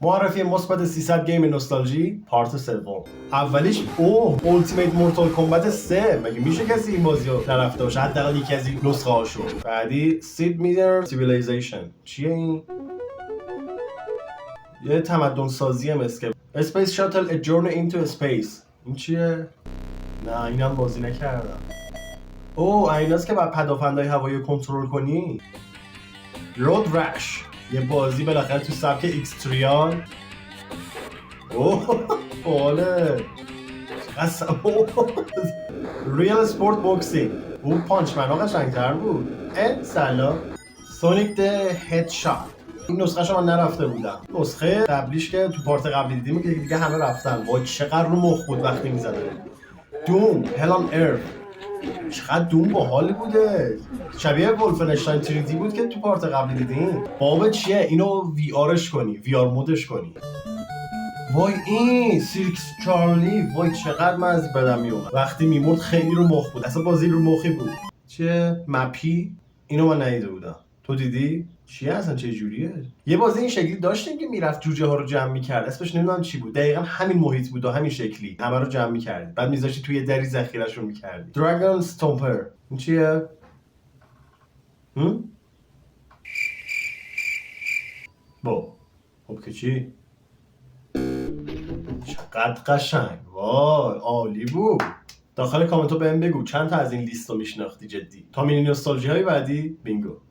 معرفی مثبت 300 گیم نوستالژی پارت سوم. اولیش اولتیمیت مورتال کمبت 3. مگه میشه کسی این بازی رو نرفته باشه؟ حداقل یکی از این نسخه هاشو. بعدی سید میدر سیویلیزیشن. چیه این؟ یه تمدن سازی مسکه. اسپیس شاتل ا جورنی اینتو اسپیس. این چیه؟ نه اینم بازی نکردم. ایناست که بعد پدافندهای هوایی رو کنترل کنی. رود رش، یه بازی بالاخره تو سبک ایکستریال. باله ریال سپورت بوکسینگ. پانچمن ها قشنگ‌تر بود. سلام. سونیک ده هدشات. این نسخه شما نرفته بودم. نسخه قبلیش که تو پارت قبلی دیدیم که دیگه همه رفتن. وای چقدر رو مخ بود وقتی میزدن. دوم هلان ارف. چقدر دوم باحال بوده. شبیه ولفنشتاین 3D بود که تو پارت قبلی دیدیم. بابا چیه؟ اینو وی آرش کنی، وی آر مودش کنی. وای این سیرکس چارلی، وای چقدر من از بدم میومد وقتی میمرد. خیلی رو مخ بود، اصلا بازی رو مخی بود. چیه؟ مپی؟ اینو من ندیده بودم. تو دیدی؟ چیه اصلا چه جوریه؟ یه بازی این شکلی داشتیم که میرفت جوجه ها رو جمع میکرد. اسمش نمیدونم چی بود. دقیقاً همین محیط بود و همین شکلی. همه رو جمع میکردی. بعد میذاشتی توی دری ذخیره‌شون میکردی. دراگون استامپر. این چیه؟ خب که چی؟ چقدر قشنگ. وای عالی بود. داخل کامنت رو بهم بگو چند تا از این لیست رو میشناختی جدی. تا مینی نوستالژی های بعدی بینگو.